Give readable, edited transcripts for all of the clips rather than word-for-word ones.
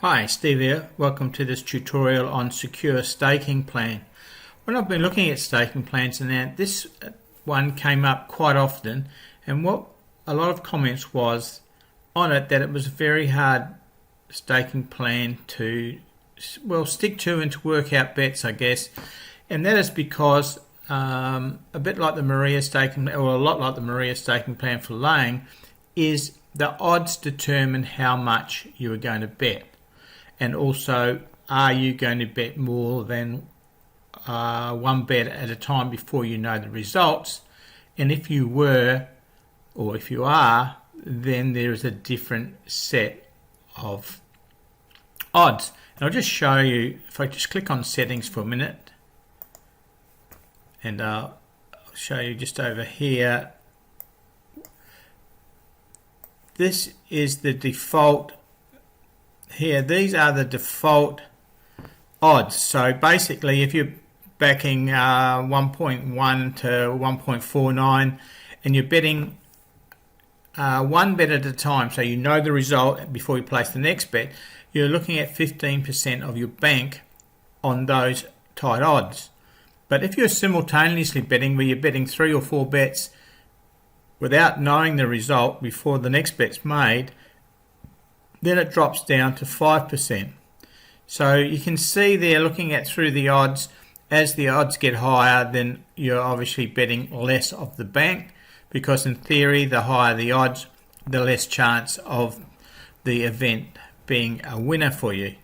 Hi, Steve here. Welcome to this tutorial on secure staking plan. When I've been looking at staking plans and that, this one came up quite often, and what a lot of comments was on it that it was a very hard staking plan to stick to and to work out bets, I guess. And that is because a bit like the Maria staking, or a lot like the Maria staking plan for laying, is the odds determine how much you are going to bet. And also, are you going to bet more than one bet at a time before you know the results? And if you were, or if you are, then there is a different set of odds. And I'll just show you, if I just click on settings for a minute, and I'll show you just over here. This is the default. Here, these are the default odds. So basically, if you're backing 1.1 to 1.49 and you're betting one bet at a time, so you know the result before you place the next bet, you're looking at 15% of your bank on those tight odds. But if you're simultaneously betting, where you're betting 3 or 4 bets without knowing the result before the next bet's made, then it drops down to 5%. So you can see there, looking at through the odds, as the odds get higher, then you're obviously betting less of the bank, because in theory, the higher the odds, the less chance of the event being a winner for you.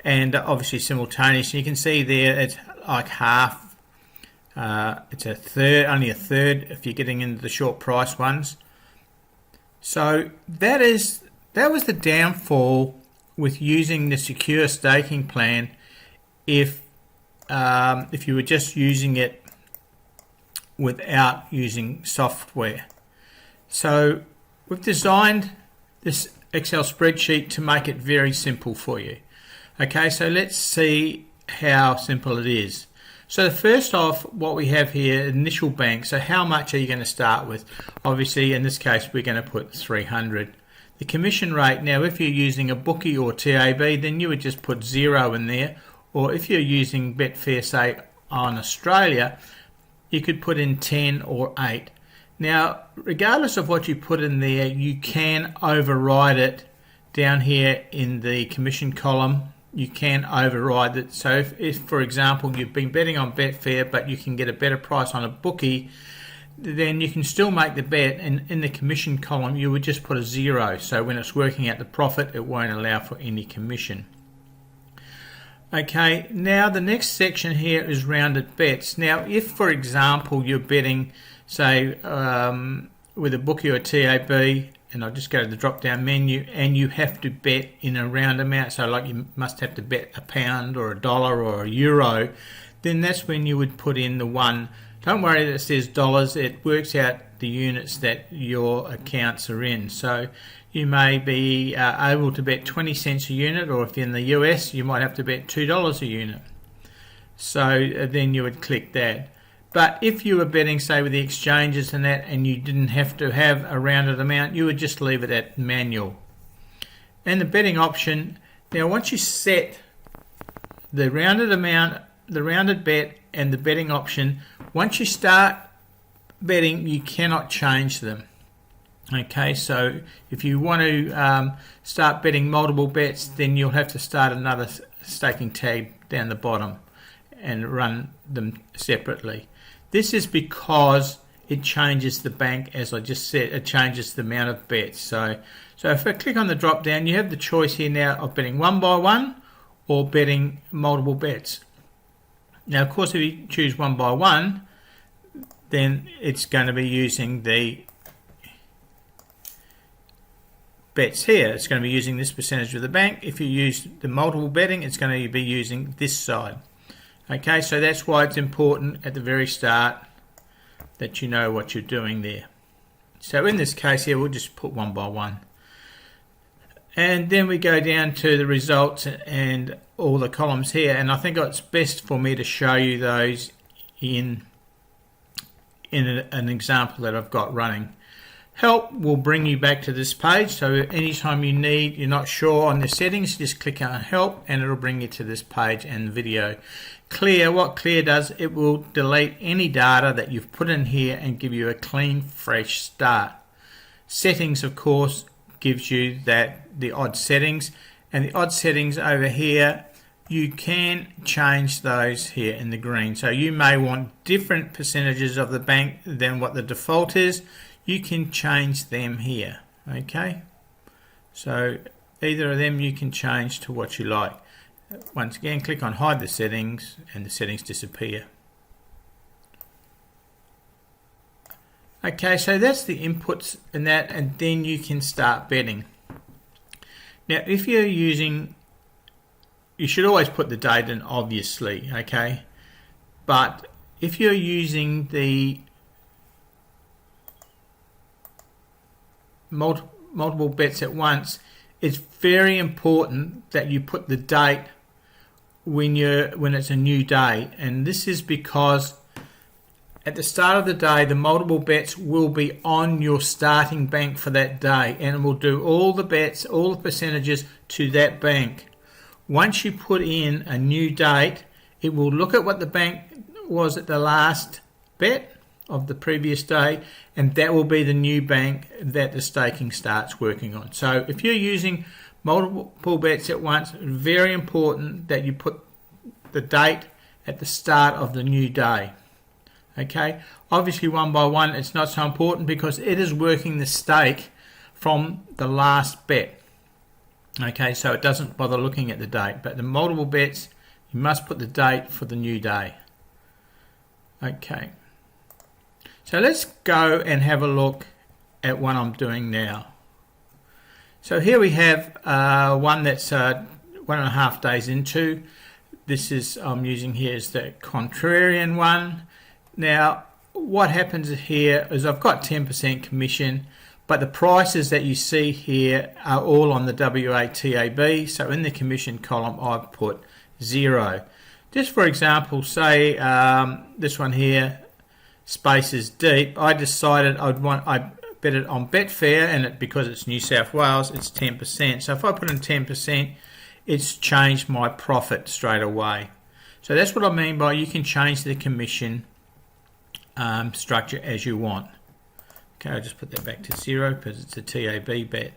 And obviously simultaneously, you can see there it's like half, it's a third, only a third if you're getting into the short price ones. So that was the downfall with using the secure staking plan if you were just using it without using software. So we've designed this Excel spreadsheet to make it very simple for you. Okay, so let's see how simple it is. So the first off, what we have here, initial bank. So how much are you going to start with? Obviously, in this case, we're going to put 300. The commission rate, now if you're using a bookie or TAB, then you would just put 0 in there. Or if you're using Betfair, say, on Australia, you could put in 10 or 8. Now, regardless of what you put in there, you can override it down here in the commission column. You can override it. So if for example, you've been betting on Betfair, but you can get a better price on a bookie, then you can still make the bet, and in the commission column you would just put a 0, so when it's working out the profit it won't allow for any commission. Okay, now the next section here is rounded bets. Now if for example you're betting, say with a bookie or a TAB, and I'll just go to the drop down menu, and you have to bet in a round amount, so like you must have to bet £1 or $1 or €1, then that's when you would put in the 1. Don't worry that it says dollars, it works out the units that your accounts are in. So you may be able to bet 20 cents a unit, or if you're in the US, you might have to bet $2 a unit. So then you would click that. But if you were betting, say, with the exchanges and that, and you didn't have to have a rounded amount, you would just leave it at manual. And the betting option, now once you set the rounded amount, the rounded bet, and the betting option, once you start betting, you cannot change them. Okay, so if you want to start betting multiple bets, then you'll have to start another staking tab down the bottom and run them separately. This is because it changes the bank, as I just said, it changes the amount of bets. So if I click on the drop down, you have the choice here now of betting 1 by 1 or betting multiple bets. Now, of course, if you choose 1 by 1, then it's going to be using the bets here. It's going to be using this percentage of the bank. If you use the multiple betting, it's going to be using this side. Okay, so that's why it's important at the very start that you know what you're doing there. So in this case here, we'll just put 1 by 1. And then we go down to the results and all the columns here, and I think it's best for me to show you those in an example that I've got running. Help will bring you back to this page, so anytime you're not sure on the settings, just click on help and it'll bring you to this page and the video. Clear, what clear does, it will delete any data that you've put in here and give you a clean, fresh start. Settings, of course, gives you the odd settings, and the odd settings over here, you can change those here in the green. So you may want different percentages of the bank than what the default is. You can change them here. Okay, so either of them you can change to what you like. Once again, click on hide the settings and the settings disappear. Okay, so that's the inputs and that, and then you can start betting. Now if you're using, you should always put the date in, obviously, okay, but if you're using the multiple bets at once, it's very important that you put the date when it's a new day, and this is because at the start of the day the multiple bets will be on your starting bank for that day, and it will do all the bets, all the percentages to that bank. Once you put in a new date, it will look at what the bank was at the last bet of the previous day, and that will be the new bank that the staking starts working on. So if you're using multiple bets at once, very important that you put the date at the start of the new day. Okay, obviously one by one it's not so important because it is working the stake from the last bet. Okay, so it doesn't bother looking at the date, but the multiple bets, you must put the date for the new day. Okay, so let's go and have a look at what I'm doing now. So here we have one that's 1.5 days into. This is, I'm using here is the contrarian one. Now what happens here is I've got 10% commission, but the prices that you see here are all on the WATAB. So in the commission column I've put 0. Just for example, say this one here, Spaces Deep, I decided I bet it on Betfair, and because it's New South Wales, it's 10%. So if I put in 10%, it's changed my profit straight away. So that's what I mean by you can change the commission structure as you want. Okay, I'll just put that back to 0 because it's a TAB bet.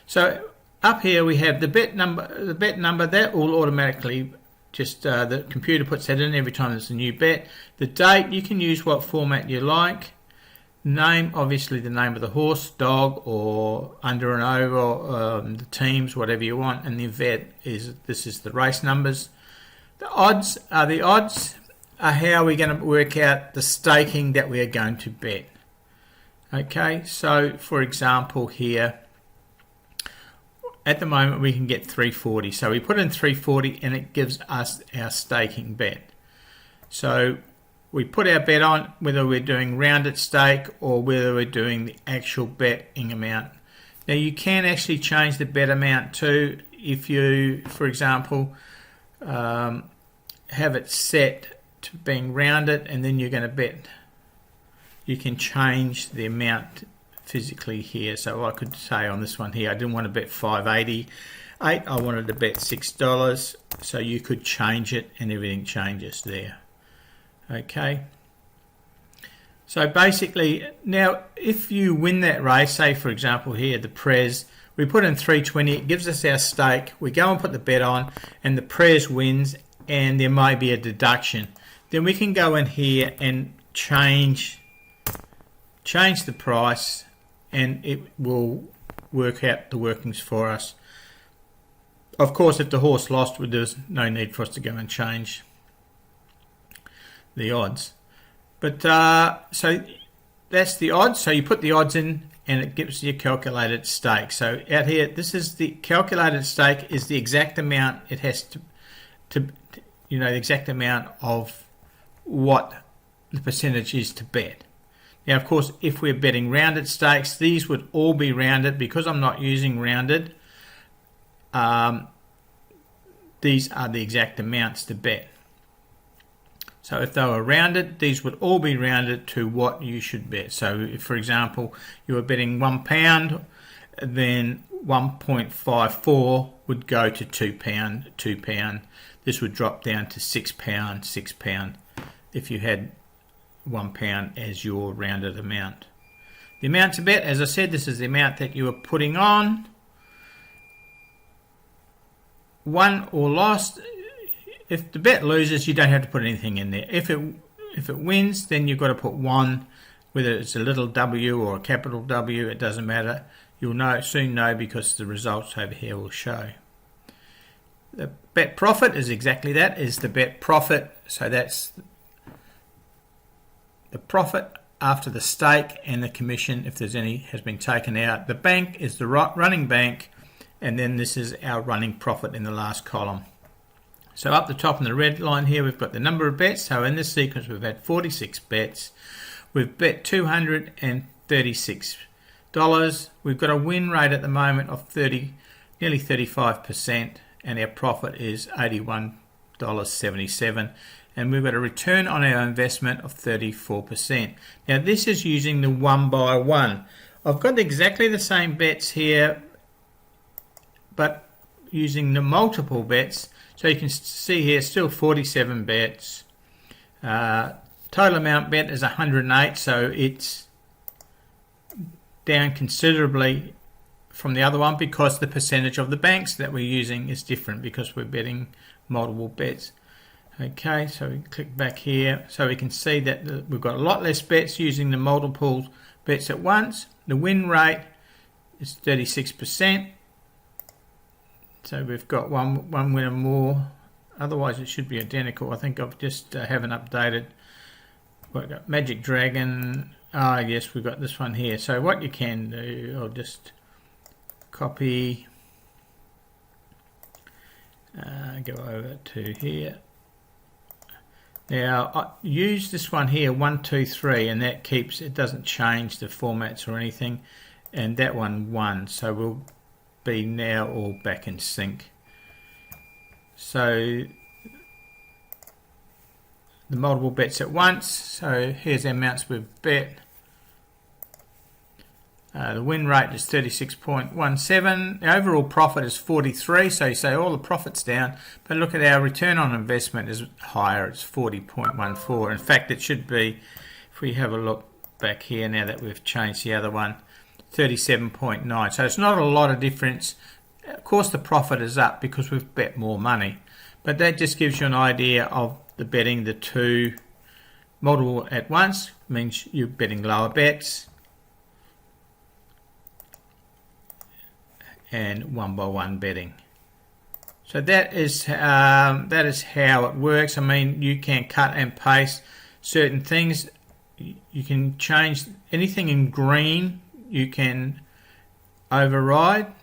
So up here we have the bet number. The bet number that will automatically just the computer puts that in every time there's a new bet. The date, you can use what format you like. Name, obviously the name of the horse, dog, or under and over, the teams, whatever you want. And the vet is, this is the race numbers. The odds are how we're going to work out the staking that we are going to bet. Okay, so for example here, at the moment we can get 340. So we put in 340 and it gives us our staking bet. So we put our bet on whether we're doing rounded stake or whether we're doing the actual betting amount. Now you can actually change the bet amount too. If you, for example, have it set to being rounded and then you're going to bet, you can change the amount physically here. So I could say on this one here, I didn't want to bet 5.88, I wanted to bet $6. So you could change it and everything changes there. Okay. So basically, now if you win that race, say for example here, the Prez, we put in 320, it gives us our stake, we go and put the bet on, and the Prez wins, and there may be a deduction. Then we can go in here and change the price, and it will work out the workings for us. Of course, if the horse lost, there's no need for us to go and change the odds. But so that's the odds. So you put the odds in and it gives you a calculated stake. So out here, this is the calculated stake, is the exact amount it has to you know, the exact amount of what the percentage is to bet. Now, of course, if we're betting rounded stakes, these would all be rounded. Because I'm not using rounded, these are the exact amounts to bet. So if they were rounded, these would all be rounded to what you should bet. So if, for example, you were betting £1, then 1.54 would go to £2. This would drop down to £6 if you had £1 as your rounded amount. The amount to bet, as I said, this is the amount that you are putting on. Won or lost. If the bet loses, you don't have to put anything in there. If it wins, then you've got to put 1, whether it's a little W or a capital W, it doesn't matter. You'll soon know because the results over here will show. The bet profit is exactly that, is the bet profit. So that's the profit after the stake and the commission, if there's any, has been taken out. The bank is the running bank, and then this is our running profit in the last column. So up the top in the red line here, we've got the number of bets. So in this sequence, we've had 46 bets. We've bet $236. We've got a win rate at the moment of nearly 35%, and our profit is $81.77. And we've got a return on our investment of 34%. Now this is using the 1 by 1. I've got exactly the same bets here, but using the multiple bets. So you can see here, still 47 bets. Total amount bet is 108, so it's down considerably from the other one because the percentage of the banks that we're using is different because we're betting multiple bets. Okay, so we click back here, so we can see that we've got a lot less bets using the multiple bets at once. The win rate is 36%. So we've got one winner more. Otherwise, it should be identical. I think I've just haven't updated. We've got Magic Dragon. Ah, yes, we've got this one here. So what you can do, I'll just copy, go over to here. Now, I use this one here, 1, 2, 3, and that keeps, it doesn't change the formats or anything. And that one won, so we'll be now all back in sync. So the multiple bets at once. So here's the amounts we've bet. The win rate is 36.17. The overall profit is 43. So you say all the profit's down, but look at our return on investment is higher. It's 40.14. In fact, it should be, if we have a look back here now that we've changed the other one, 37.9. So it's not a lot of difference. Of course, the profit is up because we've bet more money, but that just gives you an idea of the betting the two multiple at once means you're betting lower bets, and 1 by 1 betting. So that is how it works. I mean, you can cut and paste certain things. You can change anything in green. You can override,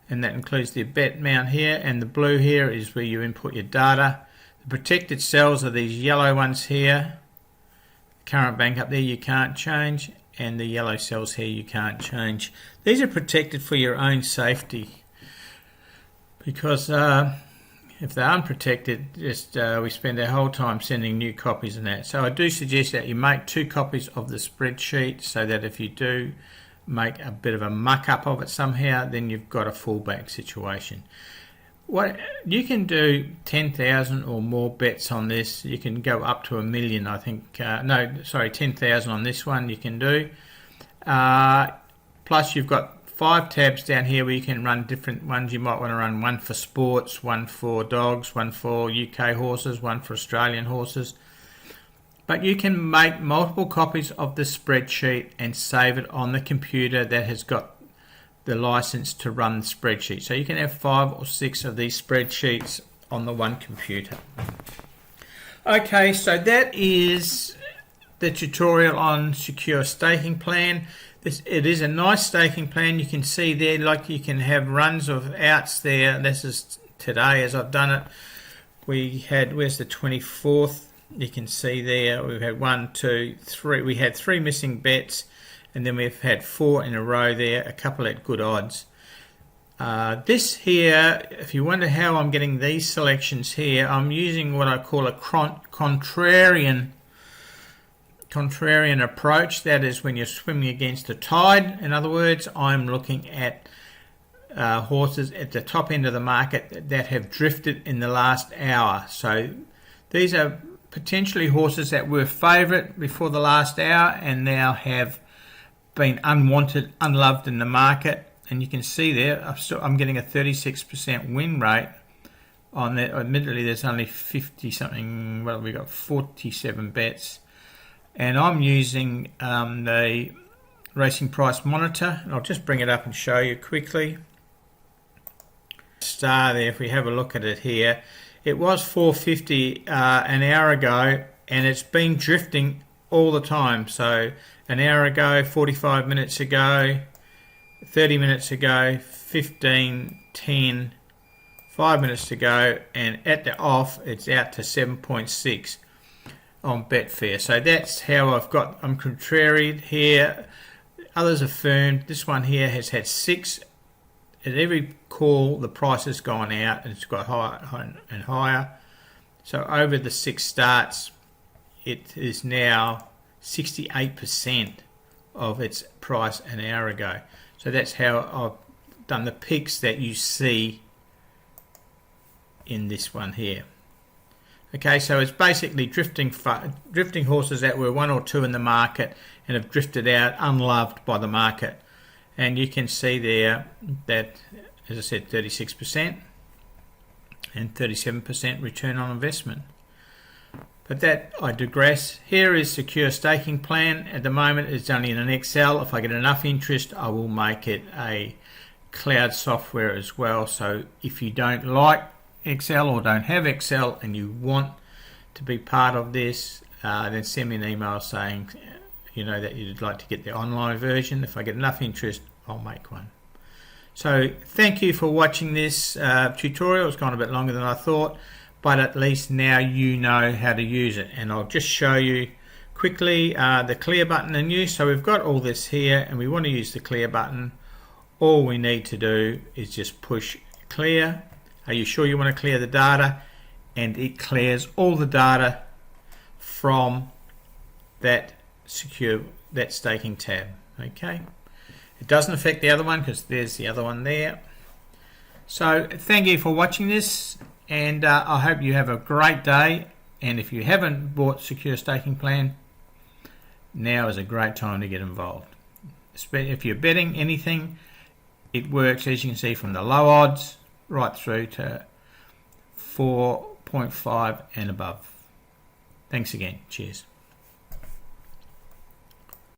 and that includes the bet amount here, and the blue here is where you input your data. The protected cells are these yellow ones here. Current bank up there you can't change, and the yellow cells here you can't change. These are protected for your own safety because if they're unprotected, we spend our whole time sending new copies and that. So I do suggest that you make 2 copies of the spreadsheet so that if you do make a bit of a muck up of it somehow, then you've got a fallback situation. What you can do 10,000 or more bets on this. You can go up to 1 million, I think. 10,000 on this one you can do. Plus you've got 5 tabs down here where you can run different ones. You might want to run one for sports, one for dogs, one for UK horses, one for Australian horses. But you can make multiple copies of the spreadsheet and save it on the computer that has got the license to run the spreadsheet. So you can have 5 or 6 of these spreadsheets on the one computer. Okay, so that is the tutorial on Secure Staking Plan. It is a nice staking plan. You can see there, like you can have runs of outs there. This is today as I've done it. We had, where's the 24th? You can see there we've had 1, 2, 3. We had 3 missing bets, and then we've had 4 in a row there, a couple at good odds. This here, if you wonder how I'm getting these selections here, I'm using what I call a contrarian approach. That is when you're swimming against the tide. In other words, I'm looking at horses at the top end of the market that have drifted in the last hour. So these are potentially horses that were favourite before the last hour and now have been unwanted, unloved in the market. And you can see there, I'm getting a 36% win rate on that. Admittedly, there's only 50 something. Well, we got 47 bets, and I'm using the Racing Price Monitor. And I'll just bring it up and show you quickly. Star there. If we have a look at it here, it was 450 an hour ago, and it's been drifting all the time. So an hour ago, 45 minutes ago, 30 minutes ago, 15, 10, 5 minutes to go, and at the off it's out to 7.6 on Betfair. So that's how I'm contraried here. Others are firm. This one here has had 6. At every call the price has gone out and it's got higher and higher. So over the 6 starts it is now 68% of its price an hour ago. So that's how I've done the picks that you see in this one here. Okay, so it's basically drifting horses that were 1 or 2 in the market and have drifted out unloved by the market. And you can see there that, as I said, 36% and 37% return on investment. But that, I digress. Here is secure staking plan. At the moment it's only in an Excel. If I get enough interest I will make it a cloud software as well. So if you don't like Excel or don't have Excel and you want to be part of this, then send me an email saying that you'd like to get the online version. If I get enough interest I'll make one. So thank you for watching this tutorial. It's gone a bit longer than I thought, but at least now you know how to use it. And I'll just show you quickly the clear button in use. So we've got all this here and we want to use the clear button. All we need to do is just push clear. Are you sure you want to clear the data? And it clears all the data from that staking tab. Okay, it doesn't affect the other one because there's the other one there. So thank you for watching this, and I hope you have a great day. And if you haven't bought Secure Staking Plan, now is a great time to get involved. If you're betting anything, it works, as you can see, from the low odds right through to 4.5 and above. Thanks again. Cheers.